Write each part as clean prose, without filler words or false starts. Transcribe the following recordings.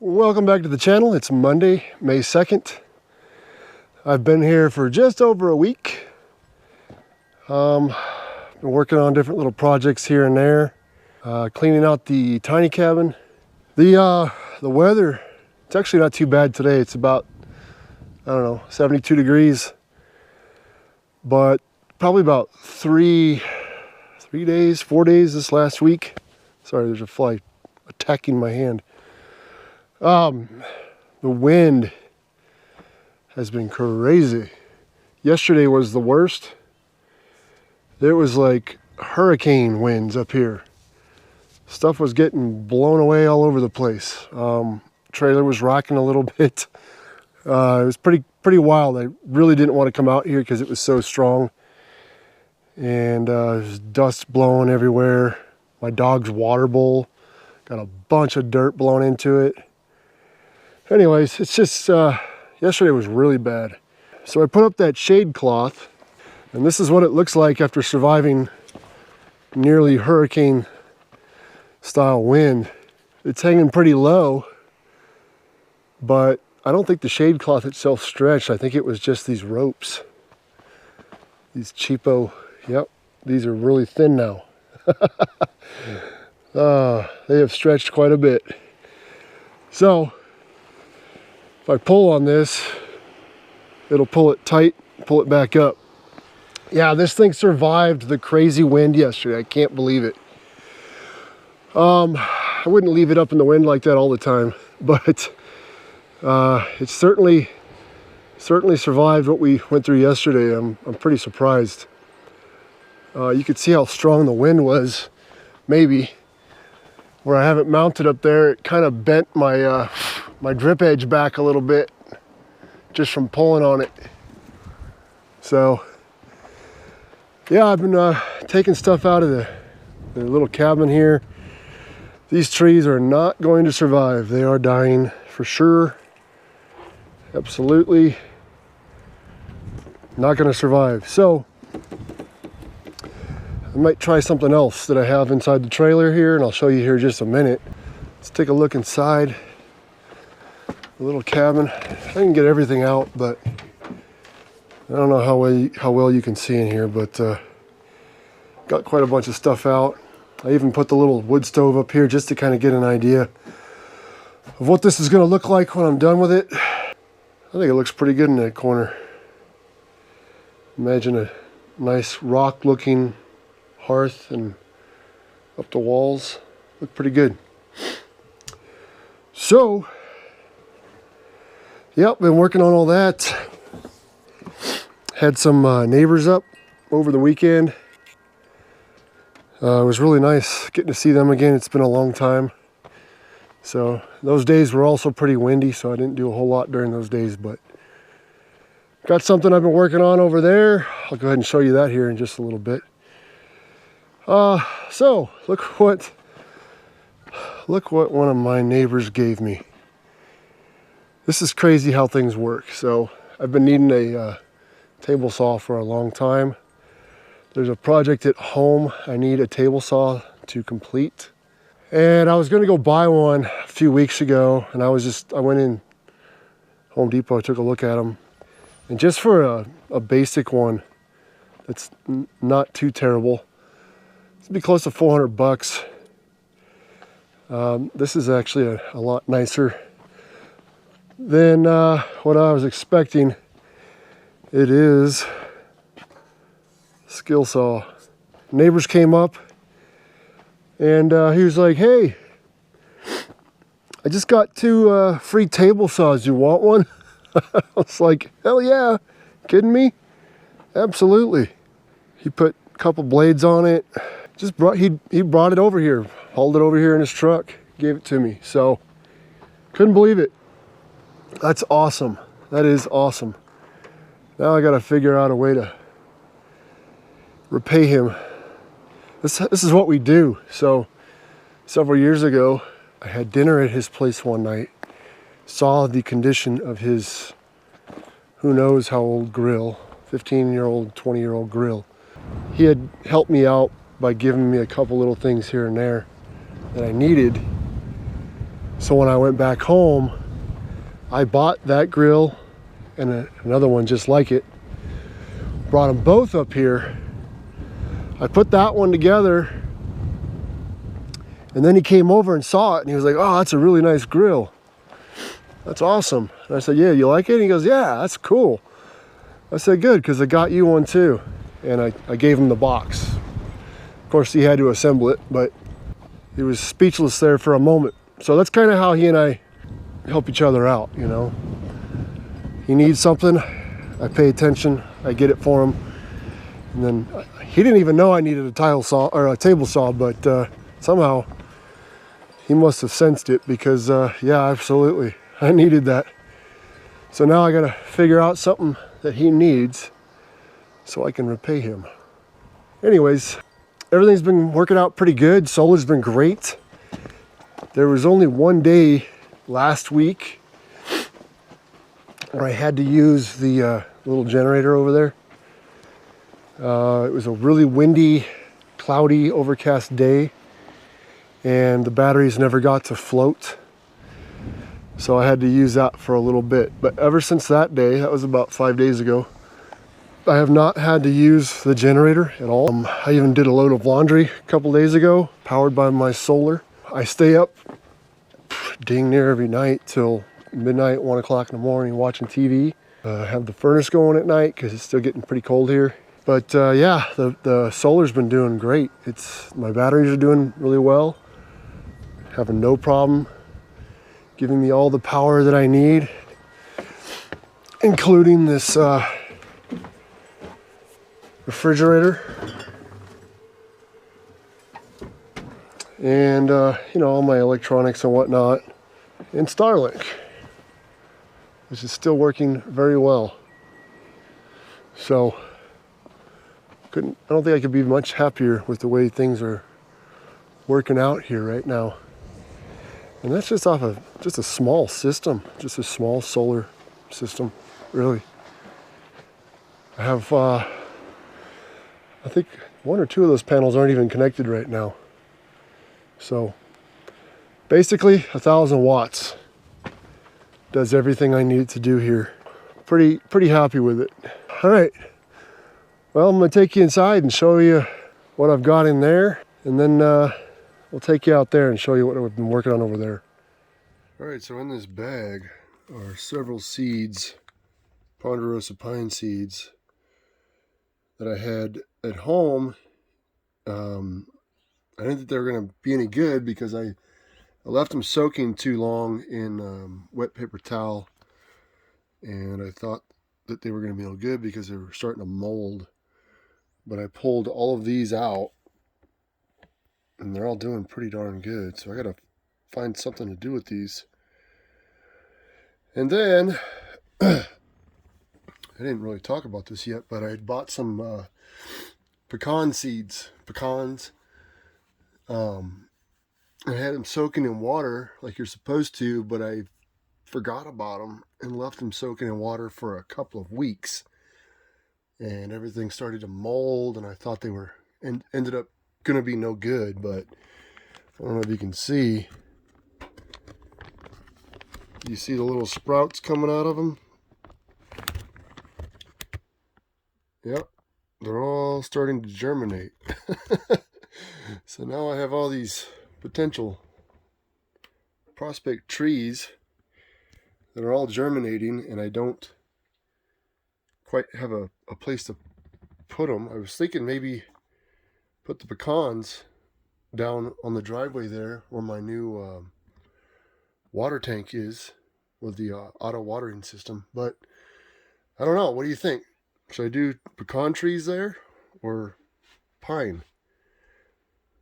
Welcome back to the channel. It's Monday, May 2nd. I've been here for just over a week. Been working on different little projects here and there. Cleaning out the tiny cabin. The weather, it's actually not too bad today. It's about, I don't know, 72 degrees. But probably about 4 days this last week. Sorry, there's a fly attacking my hand. The wind has been crazy. Yesterday was the worst. It was like hurricane winds up here. Stuff was getting blown away all over the place. Trailer was rocking a little bit. It was pretty wild. I really didn't want to come out here because it was so strong. And there's dust blowing everywhere. My dog's water bowl got a bunch of dirt blown into it. Anyways, it's just, yesterday was really bad. So I put up that shade cloth, and this is what it looks like after surviving nearly hurricane style wind. It's hanging pretty low, but I don't think the shade cloth itself stretched. I think it was just these ropes. These cheapo, yep, these are really thin now. They have stretched quite a bit. So, if I pull on this, it'll pull it tight, pull it back up. Yeah, this thing survived the crazy wind yesterday. I can't believe it. I wouldn't leave it up in the wind like that all the time, but it certainly survived what we went through yesterday. I'm pretty surprised. You could see how strong the wind was. Maybe where I have it mounted up there, it kind of bent my my drip edge back a little bit just from pulling on it. So yeah, I've been taking stuff out of the little cabin here. These trees are not going to survive. They are dying for sure. Absolutely not going to survive. So I might try something else that I have inside the trailer here, and I'll show you here in just a minute. Let's take a look inside the little cabin. I can get everything out, but I don't know how well you can see in here, but got quite a bunch of stuff out. I even put the little wood stove up here just to kind of get an idea of what this is going to look like when I'm done with it. I think it looks pretty good in that corner. Imagine a nice rock looking hearth and up the walls. Look pretty good. So yep, been working on all that. Had some neighbors up over the weekend. It was really nice getting to see them again. It's been a long time. So those days were also pretty windy, so I didn't do a whole lot during those days, but got something I've been working on over there. I'll go ahead and show you that here in just a little bit. So look what one of my neighbors gave me. This is crazy how things work. So I've been needing a table saw for a long time. There's a project at home I need a table saw to complete. And I was gonna go buy one a few weeks ago, and I went in Home Depot, I took a look at them. And just for a basic one that's not too terrible, it'd be close to 400 bucks. This is actually a lot nicer than what I was expecting. It is skill saw. Neighbors came up and he was like, "Hey, I just got 2 free table saws. You want one?" I was like, "Hell yeah, kidding me? Absolutely." He put a couple blades on it. He brought it over here, hauled it over here in his truck, gave it to me. So couldn't believe it. That's awesome. That is awesome. Now I got to figure out a way to repay him. This is what we do. So several years ago, I had dinner at his place one night, saw the condition of his who knows how old grill, 15-year-old, 20-year-old grill. He had helped me out by giving me a couple little things here and there that I needed. So when I went back home, I bought that grill and another one just like it. Brought them both up here. I put that one together, and then he came over and saw it, and he was like, "Oh, that's a really nice grill. That's awesome." And I said, "Yeah, you like it?" And he goes, "Yeah, that's cool." I said, "Good, because I got you one too." And I gave him the box. Of course, he had to assemble it, but he was speechless there for a moment. So that's kind of how he and I help each other out, you know. He needs something, I pay attention, I get it for him. And then he didn't even know I needed a tile saw or a table saw, but somehow he must have sensed it because yeah, absolutely, I needed that. So now I gotta figure out something that he needs so I can repay him. Anyways, everything's been working out pretty good. Solar's been great. There was only one day last week where I had to use the little generator over there. It was a really windy, cloudy, overcast day, and the batteries never got to float. So I had to use that for a little bit. But ever since that day, that was about 5 days ago, I have not had to use the generator at all. I even did a load of laundry a couple days ago, powered by my solar. I stay up dang near every night till midnight, 1 o'clock in the morning watching TV. I have the furnace going at night because it's still getting pretty cold here. But yeah, the solar's been doing great. My batteries are doing really well. Having no problem giving me all the power that I need, including this refrigerator and you know, all my electronics and whatnot, and Starlink, which is still working very well. So I don't think I could be much happier with the way things are working out here right now. And that's just off of just a small system, just a small solar system, really. I have I think 1 or 2 of those panels aren't even connected right now. So basically 1,000 watts does everything I need it to do here. Pretty happy with it. All right, well, I'm gonna take you inside and show you what I've got in there, and then we'll take you out there and show you what I've been working on over there. All right, so in this bag are several seeds, ponderosa pine seeds, that I had at home. I didn't think they were going to be any good because I left them soaking too long in wet paper towel, and I thought that they were going to be all good because they were starting to mold. But I pulled all of these out, and they're all doing pretty darn good. So I got to find something to do with these. And then I didn't really talk about this yet, but I had bought some pecan seeds, pecans. I had them soaking in water like you're supposed to, but I forgot about them and left them soaking in water for a couple of weeks, and everything started to mold, and I thought they were and ended up gonna be no good. But I don't know if you can see. You see the little sprouts coming out of them? Yep, they're all starting to germinate. So now I have all these potential prospect trees that are all germinating, and I don't quite have a place to put them. I was thinking maybe put the pecans down on the driveway there where my new water tank is with the auto watering system, but I don't know. What do you think? Should I do pecan trees there or pine?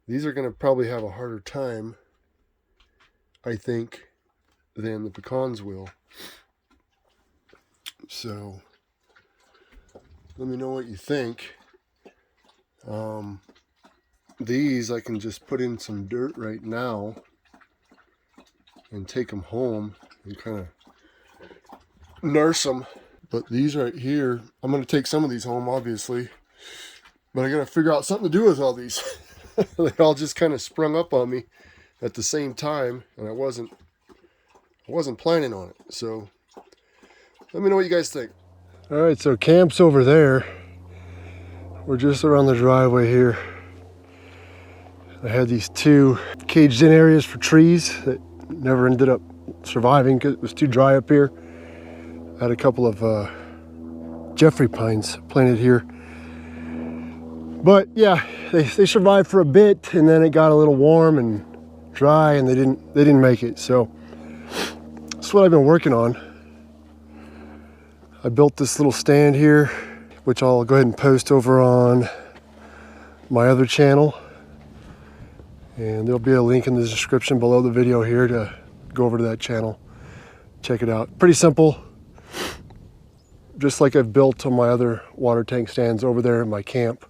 These are going to probably have a harder time, I think, than the pecans will. So let me know what you think. These I can just put in some dirt right now and take them home and kind of nurse them. But these right here, I'm going to take some of these home, obviously, but I got to figure out something to do with all these. They all just kind of sprung up on me at the same time, and I wasn't I wasn't planning on it, so let me know what you guys think. All right, so camp's over there. We're just around the driveway here. I had these 2 caged in areas for trees that never ended up surviving because it was too dry up here. I had a couple of Jeffrey pines planted here. But yeah, they survived for a bit, and then it got a little warm and dry, and they didn't make it. So that's what I've been working on. I built this little stand here, which I'll go ahead and post over on my other channel. And there'll be a link in the description below the video here to go over to that channel. Check it out. Pretty simple. Just like I've built on my other water tank stands over there in my camp.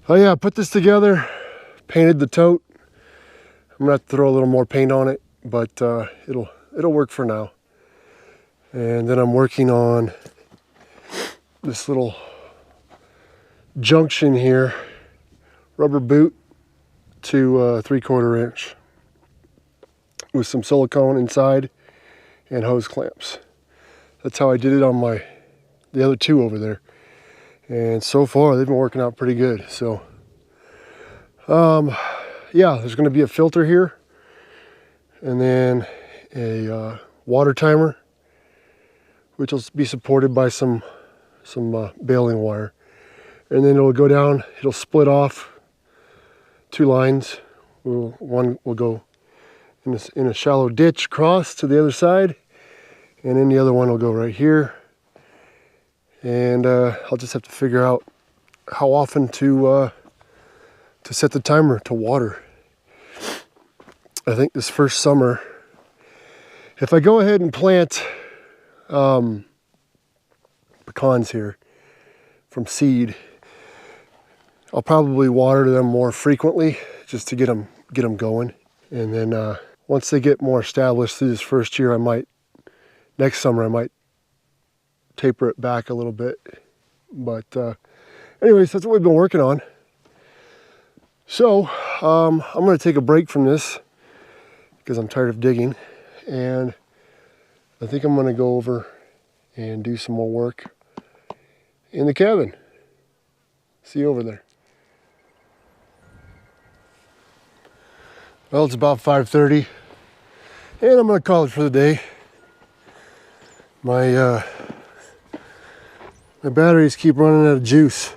Oh yeah, I put this together, painted the tote. I'm gonna have to throw a little more paint on it, but it'll work for now. And then I'm working on this little junction here, rubber boot to 3/4 inch with some silicone inside and hose clamps. That's how I did it on the other 2 over there. And so far they've been working out pretty good. So yeah, there's going to be a filter here, and then a water timer, which will be supported by some baling wire. And then it'll go down, it'll split off 2 lines. One will go in a shallow ditch across to the other side, and then the other one will go right here. And I'll just have to figure out how often to set the timer to water. I think this first summer, if I go ahead and plant pecans here from seed, I'll probably water them more frequently just to get them going. And then once they get more established through this first year, next summer I might taper it back a little bit. But anyways, that's what we've been working on. So I'm going to take a break from this because I'm tired of digging, and I think I'm going to go over and do some more work in the cabin. See you over there. Well, it's about 5:30, and I'm going to call it for the day. My batteries keep running out of juice.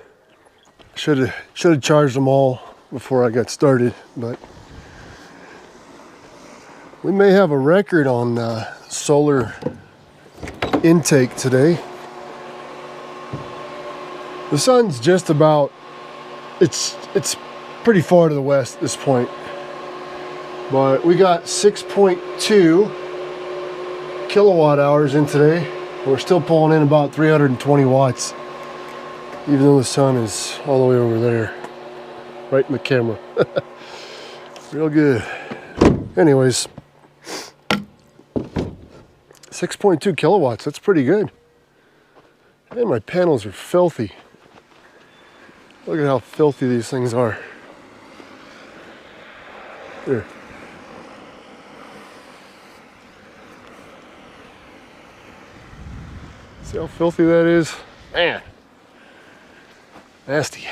Should have charged them all before I got started, but we may have a record on solar intake today. The sun's just about, it's pretty far to the west at this point, but we got 6.2 kilowatt hours in today. We're still pulling in about 320 watts, even though the sun is all the way over there, right in the camera. Real good. Anyways, 6.2 kilowatts, that's pretty good. And my panels are filthy. Look at how filthy these things are. Here. See how filthy that is? Man, nasty.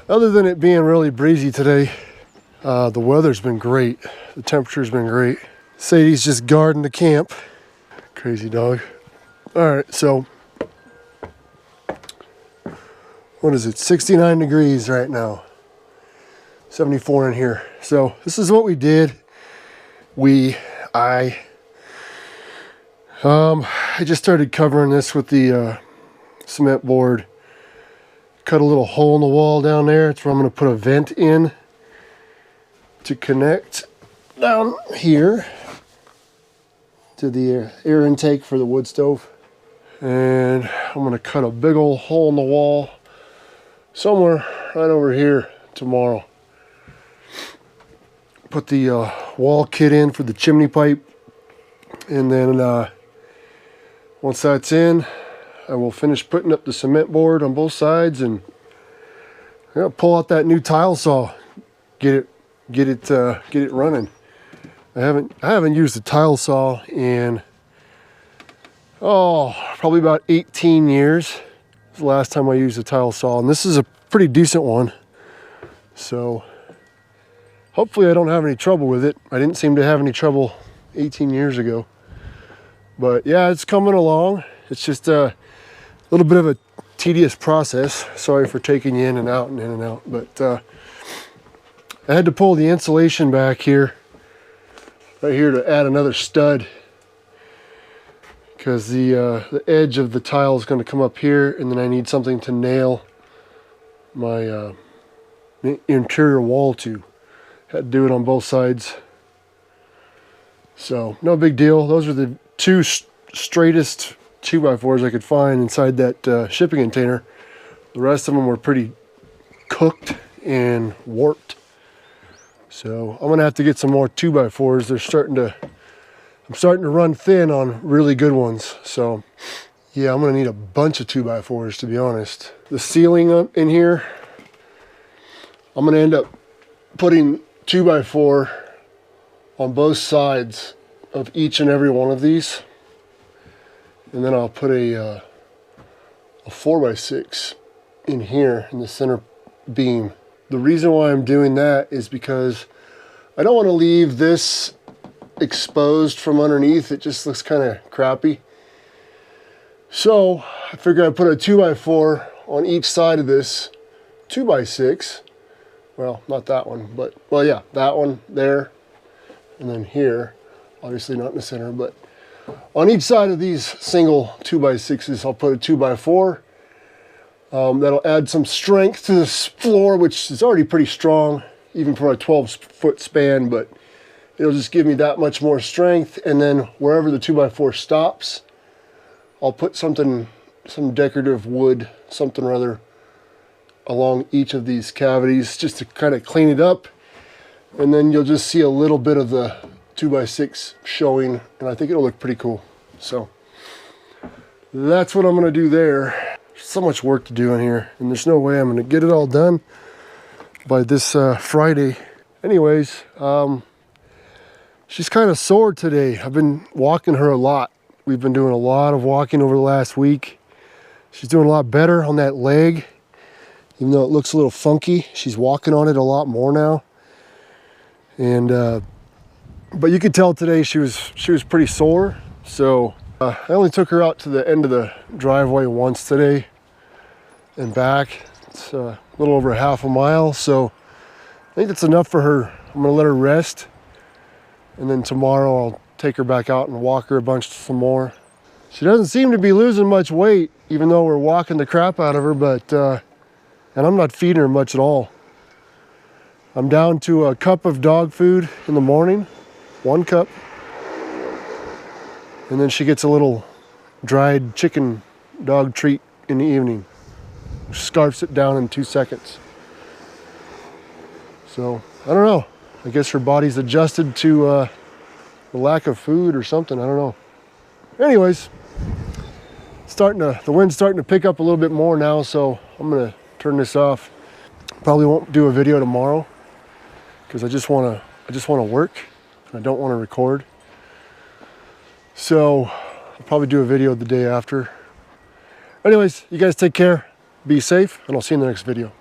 Other than it being really breezy today, the weather's been great. The temperature's been great. Sadie's just guarding the camp. Crazy dog. All right, so what is it? 69 degrees right now. 74 in here. So this is what we did. I just started covering this with the cement board. Cut a little hole in the wall down there. It's where I'm going to put a vent in to connect down here to the air intake for the wood stove. And I'm going to cut a big old hole in the wall somewhere right over here tomorrow. Put the wall kit in for the chimney pipe, and then once that's in, I will finish putting up the cement board on both sides, and pull out that new tile saw, get it running. I haven't used a tile saw in, oh, probably about 18 years. It's the last time I used a tile saw, and this is a pretty decent one. So hopefully I don't have any trouble with it. I didn't seem to have any trouble 18 years ago. But yeah, it's coming along. It's just a little bit of a tedious process. Sorry for taking you in and out and in and out. But I had to pull the insulation back here, right here, to add another stud, because the edge of the tile is going to come up here, and then I need something to nail my interior wall to. Had to do it on both sides. So no big deal. Those are the two straightest 2x4s I could find inside that shipping container. The rest of them were pretty cooked and warped. So I'm gonna have to get some more 2x4s. I'm starting to run thin on really good ones. So yeah, I'm gonna need a bunch of 2x4s, to be honest. The ceiling up in here, I'm gonna end up putting 2x4 on both sides of each and every one of these. And then I'll put a 4x6 in here in the center beam. The reason why I'm doing that is because I don't want to leave this exposed from underneath. It just looks kind of crappy. So I figured I'd put a 2x4 on each side of this 2x6. Well, not that one, but, well, yeah, that one there, and then here. Obviously not in the center, but on each side of these single 2x6s, I'll put a 2x4. That'll add some strength to this floor, which is already pretty strong, even for a 12-foot span, but it'll just give me that much more strength. And then wherever the 2x4 stops, I'll put something, some decorative wood, something or other, along each of these cavities, just to kind of clean it up. And then you'll just see a little bit of the 2x6 showing, and I think it'll look pretty cool. So that's what I'm gonna do there. So much work to do in here, and there's no way I'm gonna get it all done by this Friday. Anyways, she's kind of sore today. I've been walking her a lot. We've been doing a lot of walking over the last week. She's doing a lot better on that leg. Even though it looks a little funky, she's walking on it a lot more now. And but you could tell today she was pretty sore. So I only took her out to the end of the driveway once today and back. It's a little over half a mile, so I think that's enough for her. I'm gonna let her rest, and then tomorrow I'll take her back out and walk her a bunch some more. She doesn't seem to be losing much weight, even though we're walking the crap out of her, but and I'm not feeding her much at all. I'm down to a cup of dog food in the morning, 1 cup. And then she gets a little dried chicken dog treat in the evening. Scarfs it down in 2 seconds. So, I don't know. I guess her body's adjusted to the lack of food or something, I don't know. Anyways, the wind's starting to pick up a little bit more now, so I'm gonna turn this off. Probably won't do a video tomorrow because I just want to work and I don't want to record. So I'll probably do a video the day after. Anyways, you guys take care, be safe, and I'll see you in the next video.